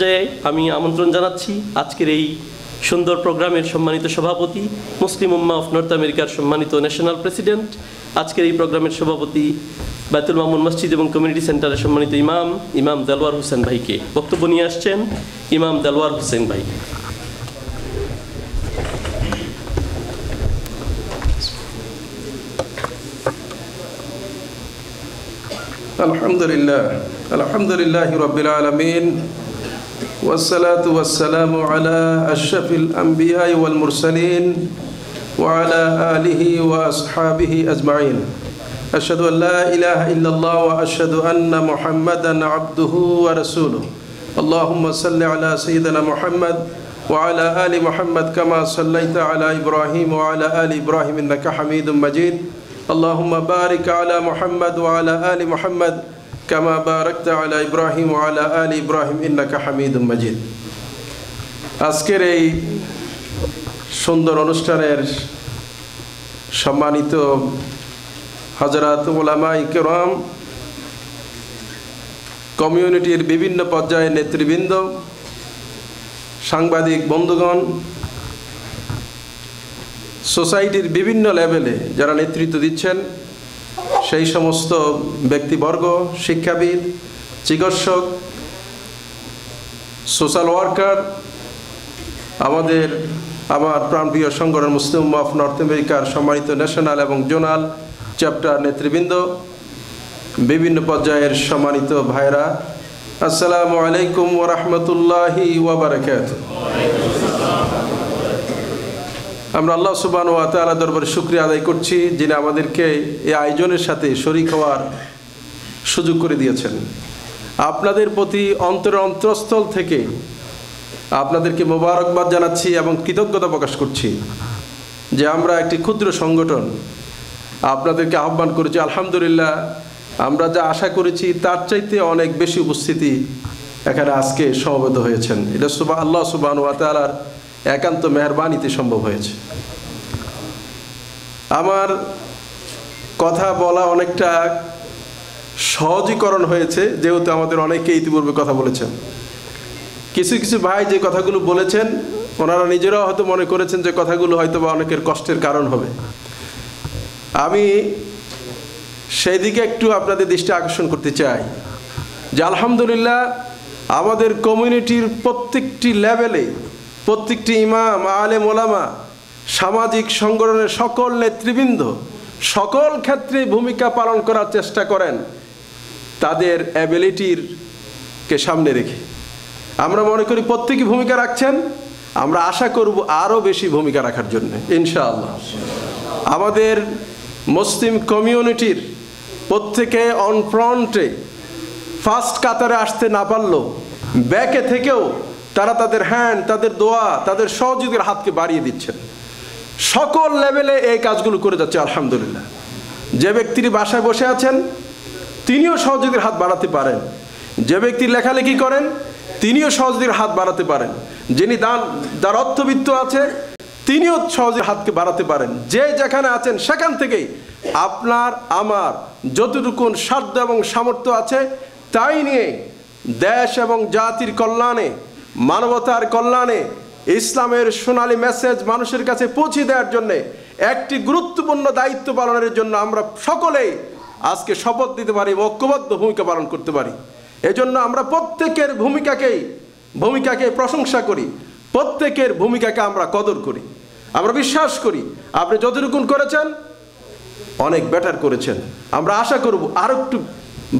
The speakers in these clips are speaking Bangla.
যে আমি আমন্ত্রণ জানাচ্ছি আজকের এই সুন্দর প্রোগ্রামের সম্মানিত সভাপতি, মুসলিম উম্মাহ অফ নর্থ আমেরিকার সম্মানিত ন্যাশনাল প্রেসিডেন্ট, আজকের এই প্রোগ্রামের সভাপতি, বাইতুল মামুন মসজিদ এবং কমিউনিটি সেন্টারের সম্মানিত ইমাম দেলওয়ার হোসেন ভাইকে বক্তব্য নিয়ে আসছেন ইমাম দেলওয়ার হোসেন ভাই। আলহামদুলিল্লাহি রাব্বিল আলামিন والصلاة والسلام على أشرف الأنبياء والمرسلين وعلى آله وأصحابه أجمعين أشهد أن لا إله إلا الله وأشهد أن محمدا عبده ورسوله اللهم صل على سيدنا محمد وعلى آل محمد كما صليت على إبراهيم وعلى آل إبراهيم إنك حميد مجيد اللهم بارك على محمد وعلى آل محمد كما باركت على إبراهيم وعلى آل إبراهيم إنك حميد مجيد আজকের এই সুন্দর অনুষ্ঠানের সম্মানিত হযরত উলামায়ে কেরাম, কমিউনিটির বিভিন্ন পর্যায়ের নেতৃবৃন্দ, সাংবাদিক বন্ধুগণ, সোসাইটির বিভিন্ন লেভেলে যারা নেতৃত্ব দিচ্ছেন সেই সমস্ত ব্যক্তিবর্গ, শিক্ষাবিদ, চিকিৎসক, সোশ্যাল ওয়ার্কার, আমার প্রাণপ্রিয় সংগঠন মুসলিম উম্মাহ অফ নর্থ আমেরিকার সম্মানিত ন্যাশনাল এবং জোনাল চ্যাপ্টার নেতৃবৃন্দ, বিভিন্ন পর্যায়ের সম্মানিত ভাইরা, আসসালামু আলাইকুম ওয়া রাহমাতুল্লাহি ওয়া বারাকাতুহু। আমরা আল্লাহ সুবহানাহু ওয়া তাআলা দরবারে শুকরিয়া আদায় করছি, যিনি আমাদেরকে এই আয়োজনের সাথে শরীক হওয়ার সুযোগ করে দিয়েছেন। আপনাদের প্রতি অন্তরস্থল থেকে আপনাদেরকে মোবারকবাদ জানাচ্ছি এবং কৃতজ্ঞতা প্রকাশ করছি যে আমরা একটি ক্ষুদ্র সংগঠন আপনাদেরকে আহ্বান করেছি। আলহামদুলিল্লাহ, আমরা যা আশা করেছি তার চাইতে অনেক বেশি উপস্থিতি এখানে আজকে সমবেত হয়েছেন। এটা আল্লাহ সুবহানাহু ওয়া তাআলার একান্ত মেহেরবানিতে সম্ভব হয়েছে। আমার কথা বলা অনেকটা সহজীকরণ হয়েছে, যেহেতু আমাদের অনেকে ইতিপূর্বে কথা বলেছেন। কিছু কিছু ভাই যে কথাগুলো বলেছেন ওনারা নিজেরাও হয়তো মনে করেছেন যে কথাগুলো হয়তো বা অনেকের কষ্টের কারণ হবে। আমি সেই দিকে একটু আপনাদের দৃষ্টি আকর্ষণ করতে চাই যে আলহামদুলিল্লাহ আমাদের কমিউনিটির প্রত্যেকটি লেভেলে প্রত্যেকটি ইমাম, আলেম, ওলামা, সামাজিক সংগঠনের সকল নেতৃবৃন্দ সকল ক্ষেত্রে ভূমিকা পালন করার চেষ্টা করেন তাদের অ্যাবিলিটিরকে সামনে রেখে। আমরা মনে করি প্রত্যেকেই ভূমিকা রাখছেন, আমরা আশা করব আরও বেশি ভূমিকা রাখার জন্য ইনশাআল্লাহ। আমাদের মুসলিম কমিউনিটির প্রত্যেকে অন ফ্রন্টে ফার্স্ট কাতারে আসতে না পারলেও ব্যাকে থেকেও তারা তাদের হ্যান্ড, তাদের দোয়া, তাদের সহযোগীর হাতকে বাড়িয়ে দিচ্ছেন। সকল লেভেলে এই কাজগুলো করে যাচ্ছে আলহামদুলিল্লাহ। যে ব্যক্তির বাসায় বসে আছেন তিনিও সহযোগীর হাত বাড়াতে পারেন, যে ব্যক্তি লেখালেখি করেন তিনিও সহযোগীর হাত বাড়াতে পারেন, যিনি যার অর্থবিত্ত আছে তিনিও সহযোগীর হাতকে বাড়াতে পারেন। যে যেখানে আছেন সেখান থেকেই আপনার আমার যতটুকুন সাধ্য এবং সামর্থ্য আছে তাই নিয়ে দেশ এবং জাতির কল্যাণে, মানবতার কল্যাণে, ইসলামের সোনালী মেসেজ মানুষের কাছে পৌঁছে দেওয়ার জন্যে একটি গুরুত্বপূর্ণ দায়িত্ব পালনের জন্য আমরা সকলেই আজকে শপথ দিতে পারি, ঐক্যবদ্ধ ভূমিকা পালন করতে পারি। এজন্য আমরা প্রত্যেকের ভূমিকাকে প্রশংসা করি, প্রত্যেকের ভূমিকাকে আমরা কদর করি। আমরা বিশ্বাস করি আপনি যতটুকুন করেছেন অনেক বেটার করেছেন। আমরা আশা করব আরও একটু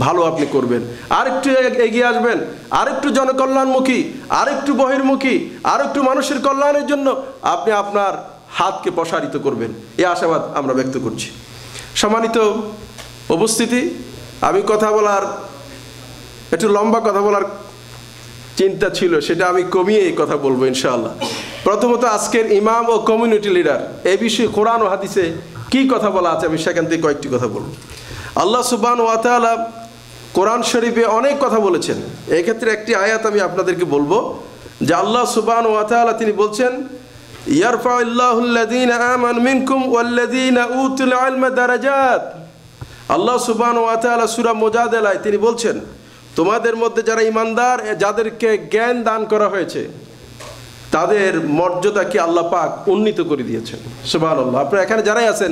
ভালো আপনি করবেন, আরেকটু এগিয়ে আসবেন, আরেকটু জনকল্যাণমুখী, আরেকটু বহির্মুখী, আরেকটু মানুষের কল্যাণের জন্য আপনি আপনার হাতকে প্রসারিত করবেন, এই আশাবাদ আমরা ব্যক্ত করছি। সম্মানিত উপস্থিতি, আমি একটু লম্বা কথা বলার চিন্তা ছিল, সেটা আমি কমিয়ে কথা বলবো ইনশাআল্লাহ। প্রথমত আজকের ইমাম ও কমিউনিটি লিডার এই বিষয়ে কোরআন ও হাদিসে কি কথা বলা আছে আমি সেখান থেকে কয়েকটি কথা বলব। আল্লাহ সুবহানাহু ওয়া তাআলা কোরআন শরীফে অনেক কথা বলেছেন। এই ক্ষেত্রে একটি আয়াত আমি আপনাদেরকে বলবো যে আল্লাহ সুবহানাহু ওয়া তাআলা তিনি বলছেন, ইয়ারফাউল্লাহুল্লাযীনা আমানু মিনকুম ওয়াল্লাযীনা উতুল ইলমা দারাজাত। আল্লাহ সুবহানাহু ওয়া তাআলা সূরা মুজাদালায় তিনি বলছেন, তোমাদের মধ্যে যারা ঈমানদার, যাদেরকে জ্ঞান দান করা হয়েছে, তাদের মর্যাদাকে আল্লাহ পাক উন্নীত করে দিয়েছেন। সুবহানাল্লাহ। আপনারা এখানে যারাই আছেন,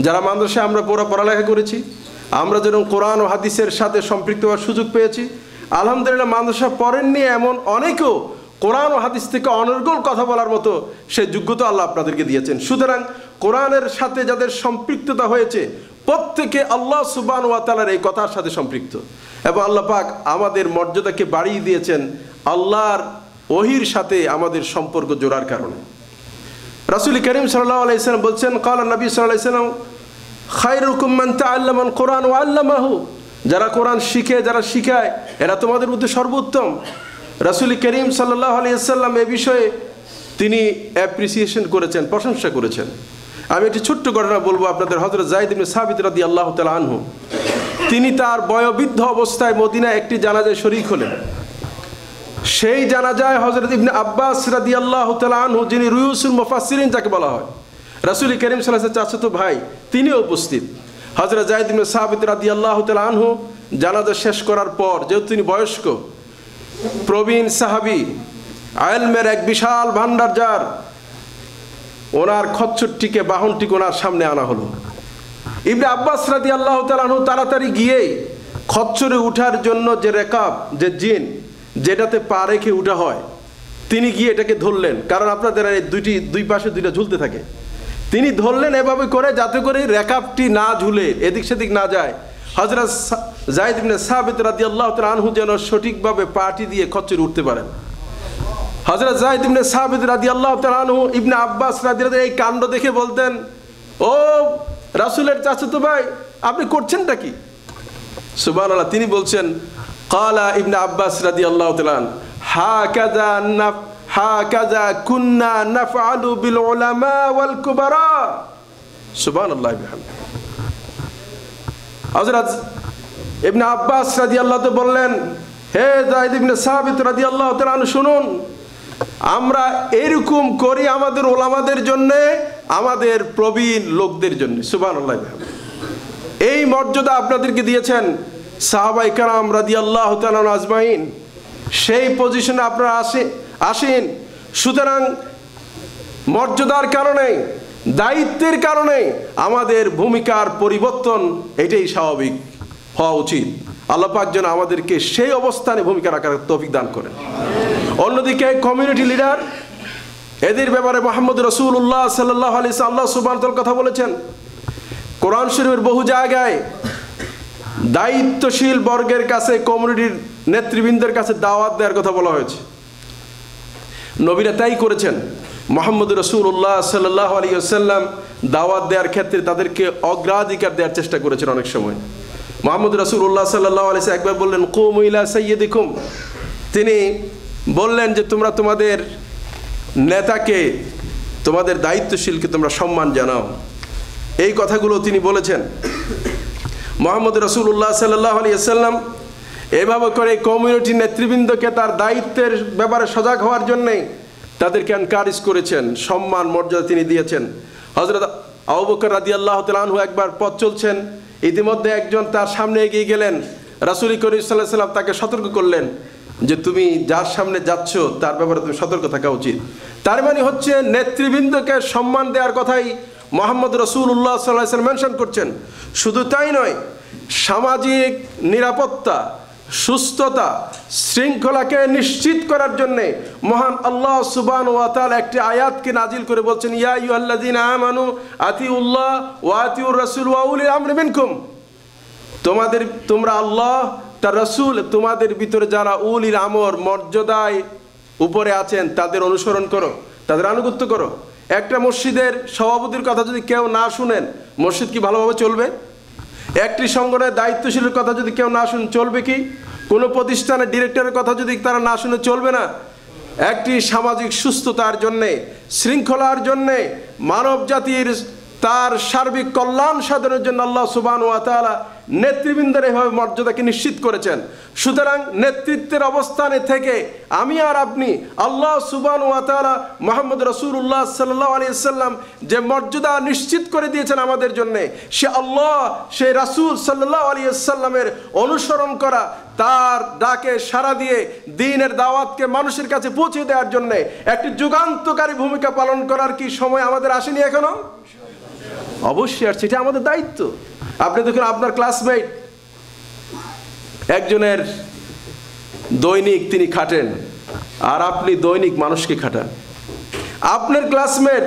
যারা মাদ্রাসায় আমরা পড়ালেখা করেছি, আমরা যেরকম কোরআন ও হাদিসের সাথে সম্পৃক্ত হওয়ার সুযোগ পেয়েছি, আলহামদুলিল্লাহ মাদ্রাসা পড়েননি এমন অনেকেও কোরআন ও হাদিস থেকে অনর্গল কথা বলার মতো সেই যোগ্যতা আল্লাহ আপনাদেরকে দিয়েছেন। সুতরাং কোরআনের সাথে যাদের সম্পৃক্ততা হয়েছে, প্রত্যেকে আল্লাহ সুবহানাহু ওয়া তাআলার এই কথার সাথে সম্পৃক্ত, এবং আল্লাহ পাক আমাদের মর্যাদাকে বাড়িয়ে দিয়েছেন আল্লাহর ওহির সাথে আমাদের সম্পর্ক জোড়ার কারণে। রাসূল করিম সাল্লাল্লাহু আলাইহি ওয়াসাল্লাম বলছেন, ক্বালা নবী সাল্লাল্লাহু আলাইহি ওয়াসাল্লাম, খায়রুকুম মান তাআল্লামা আল কোরআন ওয়া আল্লামাহু, যারা কোরআন শিখে, যারা শিখায়, এরা তোমাদের মধ্যে সর্বোত্তম। রাসূল করিম সাল্লাল্লাহু আলাইহি ওয়াসাল্লাম এ বিষয়ে তিনি অ্যাপ্রিসিয়েশন করেছেন, প্রশংসা করেছেন। আমি একটি ছোট্ট ঘটনা বলবো আপনাদের। হযরত যায়েদ ইবনে সাবিত রাদিয়াল্লাহু তাআলা আনহু, তিনি তার বয়োবৃদ্ধ অবস্থায় মদিনায় একটি জানাজায় শরীক হলেন। সেই জানাজায় হযরত ইবনে আব্বাস রাদিয়াল্লাহু তাআলা আনহু, যিনি রুয়ুসুল মুফাসসিরিন যাকে বলা হয়, রাসূল করিম সাল্লাল্লাহু আলাইহি ওয়াসাল্লামের চাচাতো ভাই, তিনিও উপস্থিত। হযরত যায়েদ ইবনে সাবিত রাদিয়াল্লাহু তাআলা আনহু জানাজা শেষ করার পর, যেহেতু তিনি বয়স্ক প্রবীণ সাহাবী, ইলমের এক বিশাল ভান্ডার যার, ওনার খচ্চরটিকে, বাহনটিকে ওনার সামনে আনা হলো। ইবনে আব্বাস রাদিয়াল্লাহু তাআলা আনহু তাড়াতাড়ি গিয়ে খচ্চরে উঠার জন্য যে রেকাব, যে জিন যেটাতে পা রেখে উঠা হয়, তিনি গিয়ে এটাকে ধরলেন। কারণ আপনাদের দুই পাশে দুইটা ঝুলতে থাকে, তিনি ধরলেন এভাবে করে যাতে করে রেকাবটি না ঝুলে এদিক সেদিক না যায়। হযরত যায়েদ ইবনে সাবিত রাদিয়াল্লাহু তাআলা আনহু যেন সঠিকভাবে পাটি দিয়ে খচ্চরে উঠতে পারেন। হযরত যায়েদ ইবনে সাবিত রাদিয়াল্লাহু তাআলা আনহু ইবনে আব্বাস রাদিয়াল্লাহু এই কাণ্ড দেখে বলতেন, ও রাসূলের চাচাতো ভাই, আপনি করছেনটা কি? সুবহানাল্লাহ। তিনি বলছেন, ক্বালা ইবনে আব্বাস রাদিয়াল্লাহু তাআলা, হাকাযা কুন্না নাফআলু বিল উলামা ওয়াল কুবারা। সুবহানাল্লাহ। হযরত ইবনে আব্বাস রাদিয়াল্লাহু তাআলা বললেন, হে যায়েদ ইবনে সাবিত রাদিয়াল্লাহু তাআলা, শুনুন, আমরা এরকম করি আমাদের ওলামাদের জন্য, আমাদের প্রবীণ লোকদের জন্য। সুবহানাল্লাহ। এই মর্যাদা আপনাদেরকে দিয়েছেন সাহাবায়ে কেরাম রাদিয়াল্লাহু তাআলা আজমাইন, সেই পজিশনে আপনারা আসেন। সুতরাং মর্যাদার কারণে, দায়িত্বের কারণে আমাদের ভূমিকার পরিবর্তন এটাই স্বাভাবিক হওয়া উচিত। আল্লাহ পাক যেন আমাদেরকে সেই অবস্থানে ভূমিকা রাখার তৌফিক দান করেন। অন্যদিকে কমিউনিটি লিডার, এদের ব্যাপারে মুহাম্মদ রাসূলুল্লাহ সাল্লাল্লাহু আলাইহি ওয়াসাল্লাম আল্লাহ সুবহানাহু ওয়া তাআলা কথা বলেছেন। কোরআন শরীফের বহু জায়গায় দায়িত্বশীল বর্গের কাছে, কমিউনিটির নেতৃবৃন্দের কাছে দাওয়াত দেওয়ার কথা বলা হয়েছে। নবীরা তাই করেছেন। মুহাম্মদ রাসূলুল্লাহ সাল্লাল্লাহু আলাইহি ওয়াসাল্লাম দাওয়াত দেওয়ার ক্ষেত্রে তাদেরকে অগ্রাধিকার দেওয়ার চেষ্টা করেছেন অনেক সময়। মুহাম্মদ রাসূলুল্লাহ সাল্লাল্লাহু আলাইহি ওয়াসাল্লাম একবার বললেন, কুমু ইলা সাইয়্যিদিকুম, তিনি বললেন যে তোমরা তোমাদের নেতাকে, তোমাদের দায়িত্বশীলকে তোমরা সম্মান জানাও। এই কথাগুলো তিনি বলেছেন। মুহাম্মদ রাসূলুল্লাহ সাল্লাল্লাহু আলাইহি ওয়াসাল্লাম এভাবে করে কমিউনিটি নেতৃবৃন্দকে তার দায়িত্বের ব্যাপারে সজাগ হওয়ার জন্যে তাদেরকে এনকারেজ করেছেন, সম্মান মর্যাদা তিনি দিয়েছেন। হযরত আবু বকর রাদিয়াল্লাহু তাআলা আনহু একবার পথ চলছেন, ইতিমধ্যে একজন তার সামনে এগিয়ে গেলেন। রাসূল করিম সাল্লাল্লাহু আলাইহি ওয়াসাল্লাম তাকে সতর্ক করলেন যে তুমি যার সামনে যাচ্ছ তার ব্যাপারে তুমি সতর্ক থাকা উচিত। তার মানে হচ্ছে নেতৃবৃন্দকে সম্মান দেওয়ার কথাই মুহাম্মদ রাসূলুল্লাহ সাল্লাল্লাহু আলাইহি ওয়াসাল্লাম মেনশন করছেন। শুধু তাই নয়, সামাজিক নিরাপত্তা, সুস্থতা, শৃঙ্খলাকে নিশ্চিত করার জন্য মহান আল্লাহ সুবহানাহু ওয়া তাআলা একটি আয়াতকে নাজিল করে বলছেন, ইয়া আইয়ুহাল্লাযীনা আমানু আতিউল্লাহ ওয়া আতিউর রাসূল ওয়া উলিল আমরি মিনকুম, তোমরা আল্লাহ, তার রাসূল, তোমাদের ভিতরে যারা উলিল আমর, মর্যাদায় উপরে আছেন, তাদের অনুসরণ করো, তাদের আনুগত্য করো। একটা মসজিদের সভাপতির কথা যদি কেউ না শুনেন, মসজিদ কি ভালোভাবে চলবে? একটি সংগঠনের দায়িত্বশীলের কথা যদি কেউ না শুনে, চলবে কি? কোনো প্রতিষ্ঠানের ডিরেক্টরের কথা যদি তারা না শুনে, চলবে না। একটি সামাজিক সুস্থতার জন্যে, শৃঙ্খলার জন্যে, মানব জাতির তার সার্বিক কল্যাণ সাধনের জন্য আল্লাহ সুবহানাহু ওয়া তাআলা নেতৃবৃন্দের এভাবে মর্যাদাকে নিশ্চিত করেছেন। সুতরাং নেতৃত্বের অবস্থানে থেকে আমি আর আপনি আল্লাহ সুবহানাহু ওয়া তাআলা মুহাম্মদ রাসূলুল্লাহ সাল্লাল্লাহু আলাইহি ওয়াসাল্লাম যে মর্যাদা নিশ্চিত করে দিয়েছেন আমাদের জন্য, সে আল্লাহ সেই রাসূল সাল্লাল্লাহু আলাইহি ওয়াসাল্লামের অনুসরণ করা, তার ডাকে সাড়া দিয়ে দ্বীনের দাওয়াতকে মানুষের কাছে পৌঁছে দেওয়ার জন্য একটি যুগান্তকারী ভূমিকা পালন করার কি সময় আমাদের আসেনি এখনো? অবশ্যই আসছে, এটা আমাদের দায়িত্ব। আপনি দেখুন, আপনার ক্লাসমেট একজনের দৈনিক তিনি খাটেন, আর আপনি দৈনিক মানুষকে খাটান। আপনার ক্লাসমেট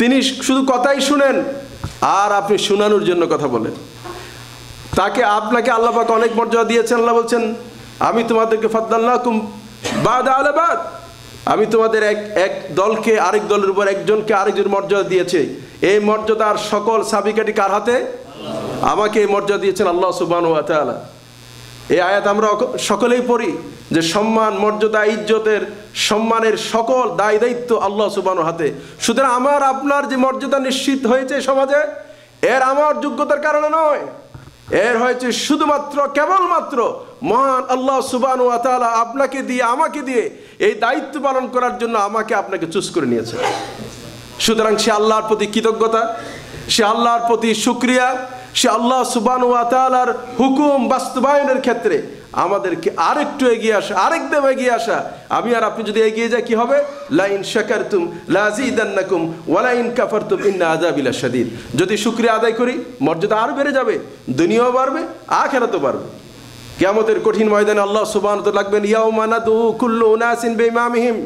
তিনি শুধু কথাই শুনেন, আর আপনি শোনানোর জন্য কথা বলেন। আপনাকে আল্লাহ পাক অনেক মর্যাদা দিয়েছেন। আল্লাহ বলছেন, আমি তোমাদেরকে ফাদ্দালনাকুম বা'দা আলা বা'দ, আমি তোমাদের এক দলকে আরেক দলের উপর, একজনকে আরেকজন মর্যাদা দিয়েছে। এই মর্যাদার সকল চাবিকাঠি কার হাতে? আমাকে এই মর্যাদা দিয়েছেন আল্লাহ সুবহানাহু ওয়া তাআলা। এই আয়াত আমরা সকলেই পড়ি যে সম্মান, মর্যাদা, ইজ্জতের, সম্মানের সকল দায় দায়িত্ব আল্লাহ সুবহানাহু হাতে। সুতরাং আমার আপনার যে মর্যাদা নিশ্চিত হয়েছে সমাজে, এর আমার যোগ্যতার কারণে নয়, এর হয়েছে শুধুমাত্র কেবলমাত্র মহান আল্লাহ সুবহানাহু ওয়া তাআলা আপনাকে দিয়ে, আমাকে দিয়ে এই দায়িত্ব পালন করার জন্য আমাকে আপনাকে চুজ করে নিয়েছে। সুতরাং সে আল্লাহর প্রতি কৃতজ্ঞতা, সে আল্লাহর প্রতি শুকরিয়া, সে আল্লাহ সুবহানাহু ওয়া তাআলার হুকুম বাস্তবায়নের ক্ষেত্রে আমাদেরকে আরেকটু এগিয়ে আসা, আরেক ধাপ এগিয়ে আসা। আমি আর আপনি যদি এগিয়ে যাই কি হবে? লা ইন শাকারতুম লাযিদান্নাকুম ওয়া লা ইন কাফারতুম ইন্না আযাবি লাশাদীদ। যদি শুকরিয়া আদায় করি, মর্যাদা আরো বেড়ে যাবে, দুনিয়াও বাড়বে, আখিরাতও বাড়বে। কিয়ামতের কঠিন ময়দানে আল্লাহ সুবহানাহু ওয়া তাআলা লাগবেন, ইয়াউমা নাদউ কুল্লু উনাসিন বিইমামিহিম,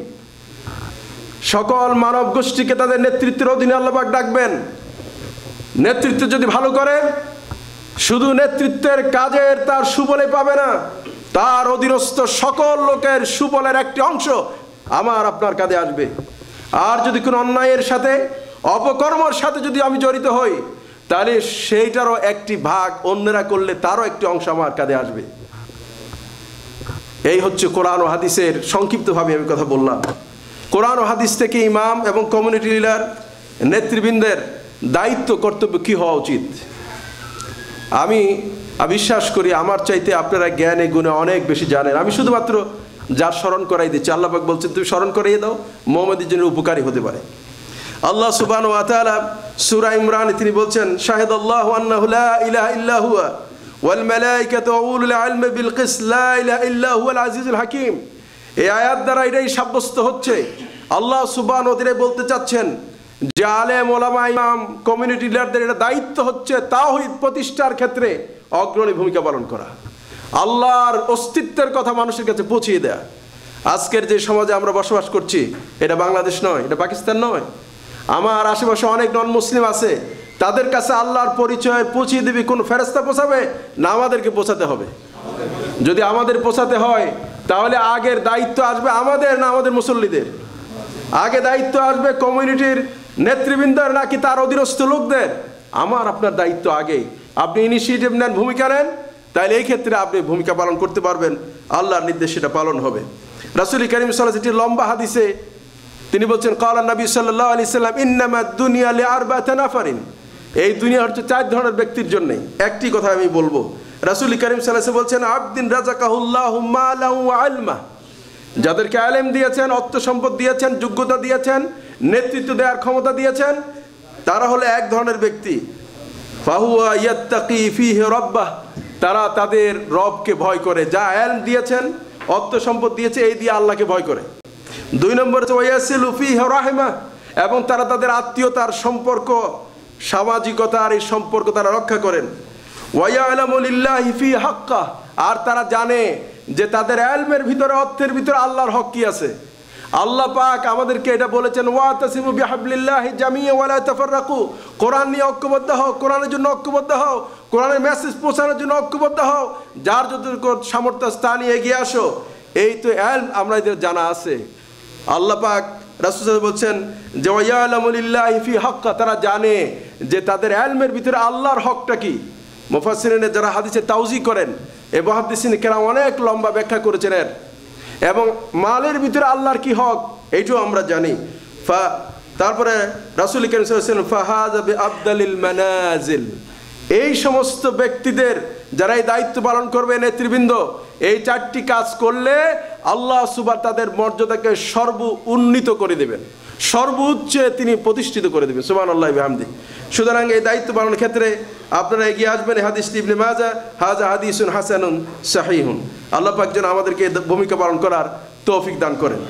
সকল মানব গোষ্ঠীকে তাদের নেতৃত্বের অধীনে আল্লাহ পাক ডাকবেন। নেতৃত্ব যদি ভালো করে, শুধু নেতৃত্বের কাজের তার সুবলে পাবে না, তার অধীনস্থ সকল লোকের সুবলের একটি অংশ আমার আপনার কাঁধে আসবে। আর যদি কোনো অন্যায়ের সাথে, অপকর্মের সাথে যদি আমি জড়িত হই, তাহলে সেইটারও একটি ভাগ অন্যরা করলে তারও একটি অংশ আমার কাঁধে আসবে। এই হচ্ছে কোরআন ও হাদিসের সংক্ষিপ্তভাবে আমি কথা বললাম। কোরআন ও হাদিস থেকে ইমাম এবং কমিউনিটি লিডার, নেতৃবৃন্দের দায়িত্ব, কর্তব্য কী হওয়া উচিত। আমি বিশ্বাস করি আমার চাইতে আপনারা জ্ঞানে গুণে অনেক বেশি জানেন। আমি শুধুমাত্র যার স্মরণ করাই দিচ্ছি। আল্লাহ পাক বলছেন, তুমি স্মরণ করাইয়ে দাও, মুহাম্মদের জন্য উপকারী হতে পারে। আল্লাহ সুবহানাহু ওয়া তাআলা সূরা ইমরানে তিনি বলছেন, শাহিদাল্লাহু আন্নাহু লা ইলাহা ইল্লা হুয়া ওয়াল মালায়েকাতু ওয়া উলুল ইলমি বিল কিসত লা ইলাহা ইল্লা হুয়াল আজিজুল হাকীম। এই আয়াত দ্বারা এটাই সাব্যস্ত হচ্ছে, আল্লাহ সুবহানাহু ওয়া তাআলা বলতে চাচ্ছেন যে আলেম, ওলামা, ইমাম, কমিউনিটি লিডারদের এটা দায়িত্ব হচ্ছে তাওহীদ প্রতিষ্ঠার ক্ষেত্রে অগ্রণী ভূমিকা পালন করা, আল্লাহর অস্তিত্বের কথা মানুষের কাছে পৌঁছিয়ে দেয়া। আজকের যে সমাজে আমরা বসবাস করছি, এটা বাংলাদেশ নয়, এটা পাকিস্তান নয়। আমার আশেপাশে অনেক নন মুসলিম আছে, তাদের কাছে আল্লাহর পরিচয় পৌঁছিয়ে দিবি কোন ফেরেশতা পৌঁছাবে না? আমাদেরকে পৌঁছাতে হবে। যদি আমাদের পৌঁছাতে হয়, তাহলে আগের দায়িত্ব আসবে আমাদের না আমাদের মুসল্লিদের? আগে দায়িত্ব আসবে কমিউনিটির নেতৃবৃন্দের নাকি তার অধীনস্থ লোকদের? আমার আপনার দায়িত্ব আগেই। আপনি ইনিশিয়েটিভ নেন, ভূমিকা নেন, তাহলে এই ক্ষেত্রে আপনি ভূমিকা পালন করতে পারবেন, আল্লাহর নির্দেশ সেটা পালন হবে। রাসূল কারীম সাল্লাল্লাহু আলাইহি ওয়াসাল্লাম লম্বা হাদিসে তিনি বলছেন, ক্বালা নবী সাল্লাল্লাহু আলাইহি ওয়াসাল্লাম ইন্নামাদ দুনিয়া লিআরবাতি নাফারিন, এই দুনিয়া হচ্ছে 4 ধরনের ব্যক্তির জন্য। একটি কথা আমি বলবো, রাসূল কারীম সাল্লাল্লাহু আলাইহি ওয়াসাল্লাম বলছেন, আবদিন রাযাকাহুল্লাহু মালান ওয়া ইলমা, যাদেরকে আলেম দিয়েছেন, অর্থ সম্পদ দিয়েছেন, যোগ্যতা দিয়েছেন, নেতৃত্ব দেওয়ার ক্ষমতা দিয়েছেন, তারা হলো এক ধরনের ব্যক্তি। ফাহুয়া ইয়াত্তাকি ফিহি রাব্বাহ, তারা তাদের রবকে ভয় করে, যা ইলম দিয়েছেন, অর্থ সম্পদ দিয়েছে, এই দিয়ে আল্লাহকে ভয় করে। 2 নম্বর হচ্ছে ওয়ায়াসিলু ফিহি রাহিমা, এবং তারা তাদের আত্মীয়তার সম্পর্ক, সামাজিকতার এই সম্পর্ক তারা রক্ষা করেন। ওয়ায়ালামু লিল্লাহি ফি হাক্কা, আর তারা জানে যে তাদের ইলমের ভিতরে, অর্থের ভিতরে আল্লাহর হক কি আছে। আল্লাহ পাক আমাদেরকে এটা বলেছেন, ওয়াতাসিমু বিহাবলিল্লাহি জামিআ ওয়া লা তাফাররাকু, কোরআন নিয়ে ঐক্যবদ্ধ হও, কোরআনের জন্য ঐক্যবদ্ধ হও, কোরআনের মেসেজ পৌঁছানোর জন্য ঐক্যবদ্ধ হও, যার যতটুকু সামর্থ্য স্থানে এগিয়ে আসো। এই তো ইলম আমরা এদের জানা আছে। আল্লাহ পাক রাসূল সাল্লাল্লাহু আলাইহি ওয়াসাল্লাম বলছেন যে ওয়ায়ালামু লিল্লাহি ফি হাক্কা, তারা জানে যে তাদের ইলমের ভিতরে আল্লাহর হকটা কি। মুফাসসিরিনে যারা হাদিসে তাওজি করেন, এই মুহাদ্দিসিন কেরাম অনেক লম্বা ব্যাখ্যা করেছেন এর। এবং মালের ভিতরে আল্লাহর কি হক এইটাও আমরা জানি। তারপরে রাসূল কারীম সাল্লাল্লাহু আলাইহি ওয়াসাল্লাম ফাহাযা বিআফদালিল মানাজিল, এই সমস্ত ব্যক্তিদের যারা এই দায়িত্ব পালন করবে, নেতৃবৃন্দ, এই 4টি কাজ করলে আল্লাহ সুবহানাহু তাদের মর্যাদাকে উন্নীত করে দেবেন, সর্বোচ্চে তিনি প্রতিষ্ঠিত করে দেবেন। সুবহানাল্লাহি ওয়া বিহামদিহি। সুতরাং এই দায়িত্ব পালনের ক্ষেত্রে আপনারা এগিয়ে আসবেন। হাদিসটি ইবনে মাজাহ, হাযা হাদিসুন হাসানুন সাহিহুন। আল্লাহ পাক যেন আমাদেরকে ভূমিকা পালন করার তৌফিক দান করেন।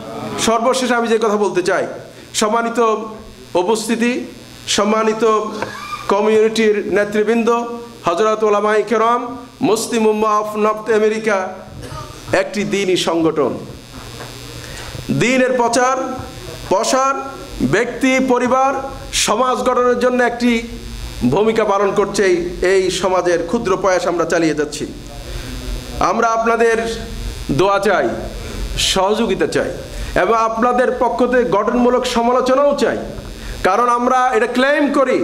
সর্বশেষ আমি যে কথা বলতে চাই, সম্মানিত উপস্থিতি, সম্মানিত কমিউনিটির নেতৃবৃন্দ, হযরত উলামায়ে কেরাম, মুসলিম উম্মাহ অফ নর্থ আমেরিকা একটি দ্বীনি সংগঠন। দ্বীনের প্রচার প্রসার, ব্যক্তি, পরিবার, সমাজ গঠনের জন্য একটি ভূমিকা পালন করছে। এই সমাজের ক্ষুদ্র প্রয়াস আমরা চালিয়ে যাচ্ছি। আমরা আপনাদের দোয়া চাই, সহযোগিতা চাই এবং আপনাদের পক্ষ থেকে গঠনমূলক সমালোচনাও চাই। কারণ আমরা এটা ক্লেম করি,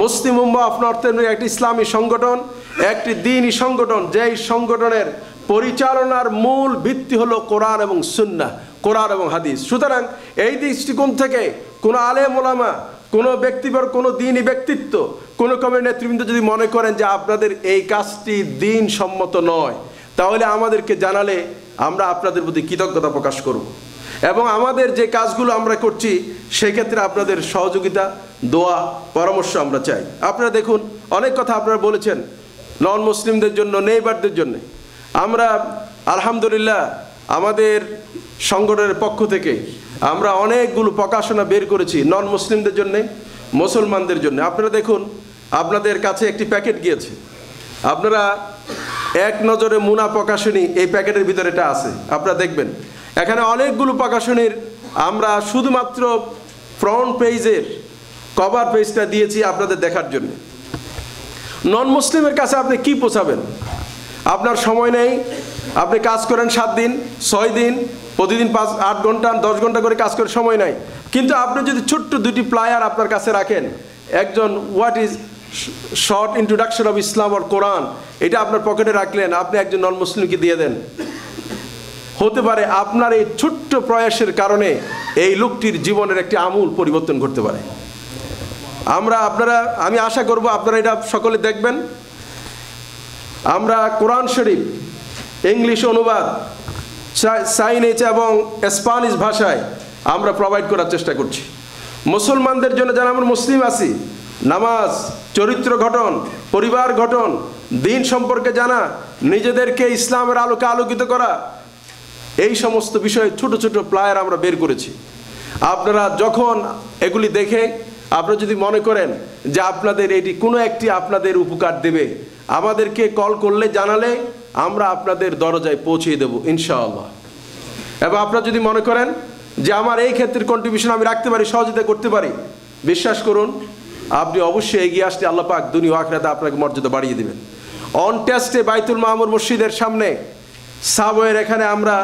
মুসলিম উম্মাহ অফ নর্থ আমেরিকা একটি ইসলামী সংগঠন, একটি দ্বীনি সংগঠন, যেই সংগঠনের পরিচালনার মূল ভিত্তি হলো কোরআন এবং সুন্নাহ, কোরআন এবং হাদিস। সুতরাং এই দৃষ্টিকোণ থেকে কোনো আলেম ওলামা, কোনো ব্যক্তিবর্গ, কোনো দ্বীনি ব্যক্তিত্ব, কোনো কমিউনিটির নেতৃবৃন্দ যদি মনে করেন যে আপনাদের এই কাজটি দ্বীন সম্মত নয়, তাহলে আমাদেরকে জানালে আমরা আপনাদের প্রতি কৃতজ্ঞতা প্রকাশ করব এবং আমাদের যে কাজগুলো আমরা করছি সেক্ষেত্রে আপনাদের সহযোগিতা, দোয়া, পরামর্শ আমরা চাই। আপনারা দেখুন, অনেক কথা আপনারা বলেছেন নন মুসলিমদের জন্য, নেইবারদের জন্য। আমরা আলহামদুলিল্লাহ আমাদের সংগঠনের পক্ষ থেকে আমরা অনেকগুলো প্রকাশনা বের করেছি নন মুসলিমদের জন্যে, মুসলমানদের জন্য। আপনারা দেখুন, আপনাদের কাছে একটি প্যাকেট গিয়েছে, আপনারা এক নজরে মুনা প্রকাশনী এই প্যাকেটের ভিতরে এটা আছে, আপনারা দেখবেন। এখানে অনেকগুলো প্রকাশনীর আমরা শুধুমাত্র ফ্রন্ট পেজের কভার পেজটা দিয়েছি আপনাদের দেখার জন্য। নন মুসলিমের কাছে আপনি কি পৌঁছাবেন? আপনার সময় নেই, আপনি কাজ করেন 7 দিন 6 দিন, প্রতিদিন 5-8 ঘন্টা 10 ঘন্টা করে কাজ করে সময় নাই। কিন্তু আপনি যদি ছোট্ট 2টি প্লায়ার আপনার কাছে রাখেন, একজন what is short introduction of Islam or Quran, এটা আপনার পকেটে রাখলেন, আপনি একজন নন মুসলিমকে দিয়ে দেন, হতে পারে আপনার এই ছোট্ট প্রয়াসের কারণে এই লোকটির জীবনের একটি আমূল পরিবর্তন ঘটতে পারে। আমি আশা করব আপনারা এটা সকলে দেখবেন। আমরা কোরআন শরীফ ইংলিশ অনুবাদ, চাইনিজ এবং স্প্যানিশ ভাষায় আমরা প্রোভাইড করার চেষ্টা করছি। মুসলমানদের জন্য যারা আমরা মুসলিম আছি, নামাজ, চরিত্র গঠন, পরিবার গঠন, দিন সম্পর্কে জানা, নিজেদেরকে ইসলামের আলোকে আলোকিত করা, এই সমস্ত বিষয়ে ছোট ছোট প্লায়ার আমরা বের করেছি। আপনারা যখন এগুলি দেখে আপনারা যদি মনে করেন যে আপনাদের এটি কোনো একটি আপনাদের উপকার দেবে, আমাদেরকে কল করলে, জানালে আমরা আপনাদের দরজায় পৌঁছিয়ে দেব ইনশাআল্লাহ। এবং আপনারা যদি মনে করেন যে আমার এই ক্ষেত্রে কন্ট্রিবিউশন আমি রাখতে পারি, সহযোগিতা করতে পারি, বিশ্বাস করুন আপনি অবশ্যই এগিয়ে আসলে আল্লাহ পাক দুনিয়া ও আখিরাতে আপনাকে মর্যাদা বাড়িয়ে দেবেন। অন টেস্টে বাইতুল মামুর মসজিদের সামনে সাবওয়ের এখানে আমরা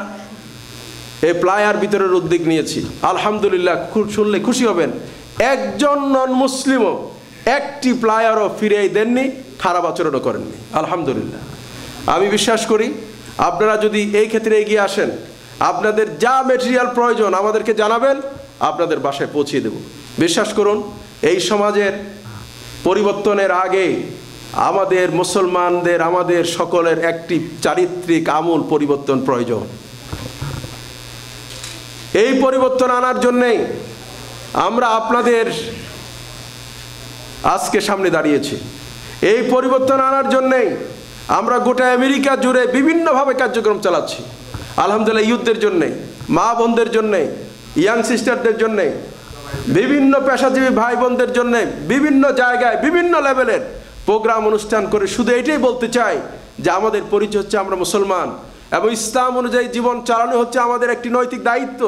এই প্লায়ার বিতরণের উদ্যোগ নিয়েছি। আলহামদুলিল্লাহ, শুনলে খুশি হবেন, একজন নন মুসলিমও একটি প্লায়ারও ফিরিয়ে দেননি, খারাপ আচরণও করেননি। আলহামদুলিল্লাহ। আমি বিশ্বাস করি আপনারা যদি এই ক্ষেত্রে এগিয়ে আসেন, আপনাদের যা মেটেরিয়াল প্রয়োজন আমাদেরকে জানাবেন, আপনাদের বাসায় পৌঁছিয়ে দেব। বিশ্বাস করুন, এই সমাজের পরিবর্তনের আগে আমাদের মুসলমানদের, আমাদের সকলের একটি চারিত্রিক আমূল পরিবর্তন প্রয়োজন। এই পরিবর্তন আনার জন্যেই আমরা আপনাদের আজকে সামনে দাঁড়িয়েছি। এই পরিবর্তন আনার জন্যেই আমরা গোটা আমেরিকা জুড়ে বিভিন্নভাবে কার্যক্রম চালাচ্ছি। আলহামদুলিল্লাহ, ইউথদের জন্যে, মা বোনদের জন্যে, ইয়াং সিস্টারদের জন্যে, বিভিন্ন পেশাজীবী ভাই বোনদের জন্যে বিভিন্ন জায়গায় বিভিন্ন লেভেলের প্রোগ্রাম অনুষ্ঠান করে শুধু এটাই বলতে চাই যে আমাদের পরিচয় হচ্ছে আমরা মুসলমান এবং ইসলাম অনুযায়ী জীবন চালানো হচ্ছে আমাদের একটি নৈতিক দায়িত্ব।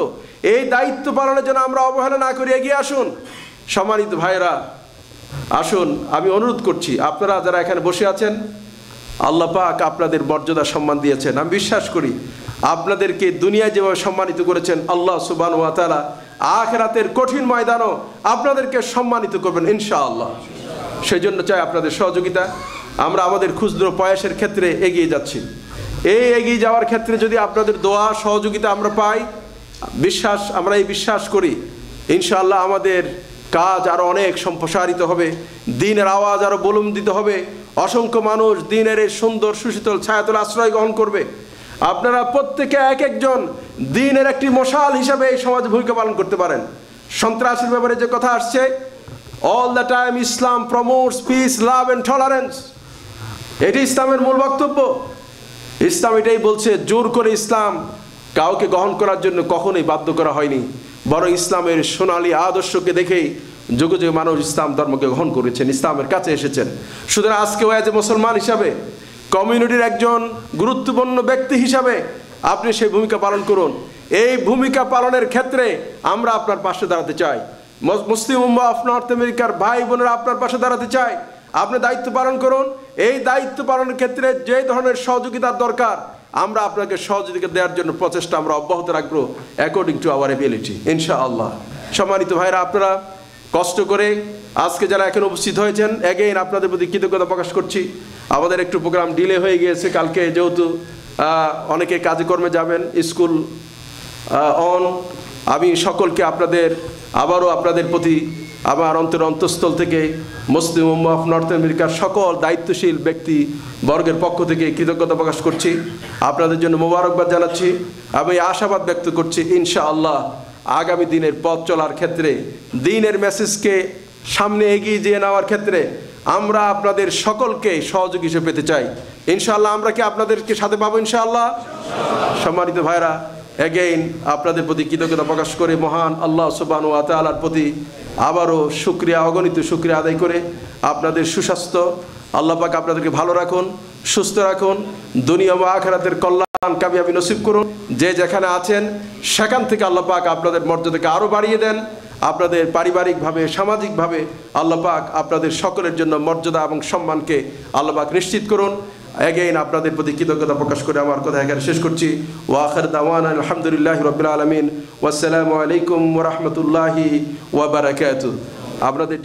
এই দায়িত্ব পালনের জন্য আমরা অবহেলা না করে এগিয়ে আসুন। সম্মানিত ভাইরা, আসুন, আমি অনুরোধ করছি, আপনারা যারা এখানে বসে আছেন, আল্লাহ পাক আপনাদের মর্যাদা সম্মান দিয়েছেন। আমি বিশ্বাস করি আপনাদেরকে দুনিয়ায় যেভাবে সম্মানিত করেছেন, আল্লাহ সুবহানাহু ওয়া তাআলা আখিরাতের কঠিন ময়দানও আপনাদেরকে সম্মানিত করবেন ইনশাআল্লাহ। সেই জন্য চাই আপনাদের সহযোগিতা। আমরা আমাদের ক্ষুদ্র প্রয়াসের ক্ষেত্রে এগিয়ে যাচ্ছি। এই এগিয়ে যাওয়ার ক্ষেত্রে যদি আপনাদের দোয়া সহযোগিতা আমরা পাই, আমরা এই বিশ্বাস করি ইনশাআল্লাহ আমাদের কাজ আরও অনেক সম্প্রসারিত হবে, দ্বীনের আওয়াজ আরও বুলন্দিত হবে, অসংখ্য মানুষ দ্বীনের এই সুন্দর সুশীতল ছায়াতলে আশ্রয় গ্রহণ করবে। আপনারা প্রত্যেকে এক একজন দ্বীনের একটি মশাল হিসাবে এই সমাজে ভূমিকা পালন করতে পারেন। সন্ত্রাসের ব্যাপারে যে কথা আসছে, all the time Islam promotes piece, love and tolerance, এটি ইসলামের মূল বক্তব্য। ইসলাম এটাই বলছে, জোর করে ইসলাম কাউকে গ্রহণ করার জন্য কখনোই বাধ্য করা হয়নি, বরং ইসলামের সোনালী আদর্শকে দেখেই যুগে যুগে মানুষ ইসলাম ধর্মকে গ্রহণ করেছেন, ইসলামের কাছে এসেছেন। সুতরাং আজকেও অ্যাজ এ মুসলমান হিসাবে, কমিউনিটির একজন গুরুত্বপূর্ণ ব্যক্তি হিসাবে আপনি সেই ভূমিকা পালন করুন। এই ভূমিকা পালনের ক্ষেত্রে আমরা আপনার পাশে দাঁড়াতে চাই। মুসলিম উম্মাহ অফ নর্থ আমেরিকার ভাই বোনেরা আপনার পাশে দাঁড়াতে চাই। আপনি দায়িত্ব পালন করুন। এই দায়িত্ব পালনের ক্ষেত্রে যে ধরনের সহযোগিতার দরকার, আমরা আপনাকে সহযোগিতা দেওয়ার জন্য প্রচেষ্টা আমরা অব্যাহত রাখবো অ্যাকর্ডিং টু আওয়ার এবিলিটি, ইনশাআল্লাহ। সম্মানিত ভাইরা, আপনারা কষ্ট করে আজকে যারা এখন উপস্থিত হয়েছেন, অ্যাগেইন আপনাদের প্রতি কৃতজ্ঞতা প্রকাশ করছি। আমাদের একটু প্রোগ্রাম ডিলে হয়ে গিয়েছে, কালকে যেহেতু অনেকে কাজে কর্মে যাবেন, স্কুল অন। আমি সকলকে আবারও আপনাদের প্রতি আমার অন্তঃস্থল থেকে মুসলিম উম্মাহ অফ নর্থ আমেরিকার সকল দায়িত্বশীল ব্যক্তি বর্গের পক্ষ থেকে কৃতজ্ঞতা প্রকাশ করছি। আপনাদের জন্য মোবারকবাদ জানাচ্ছি। আমি আশাবাদ ব্যক্ত করছি, ইনশাআল্লাহ আগামী দিনের পথ চলার ক্ষেত্রে, দ্বীনের মেসেজকে সামনে এগিয়ে দিয়ে নেওয়ার ক্ষেত্রে আমরা আপনাদের সকলকে সহযোগী হিসেবে পেতে চাই। ইনশাআল্লাহ আমরা কি আপনাদেরকে সাথে পাবো? ইনশাআল্লাহ। সম্মানিত ভাইরা, অ্যাগেইন আপনাদের প্রতি কৃতজ্ঞতা প্রকাশ করে মহান আল্লাহ সুবহানাহু ওয়া তাআলার প্রতি আবারও অগণিত শুকরিয়া আদায় করে আপনাদের সুস্বাস্থ্য, আল্লাহ পাক আপনাদেরকে ভালো রাখুন, সুস্থ রাখুন, দুনিয়া ও আখিরাতের কল্যাণ কামিয়াবি নসিব করুন। যে যেখানে আছেন সেখান থেকে আল্লাহ পাক আপনাদের মর্যাদাকে আরও বাড়িয়ে দেন। আপনাদের পারিবারিকভাবে, সামাজিকভাবে আল্লাহ পাক আপনাদের সকলের জন্য মর্যাদা এবং সম্মানকে আল্লাহ পাক নিশ্চিত করুন। অ্যাগেইন আপনাদের প্রতি কৃতজ্ঞতা প্রকাশ করে আমার কথা এখানে শেষ করছি। ওয়া আখির দাওয়ানা আলহামদুলিল্লাহি রাব্বিল আলামিন ওয়াসসালামু আলাইকুম ওয়া রাহমাতুল্লাহি ওয়া বারাকাতুহু। আপনাদের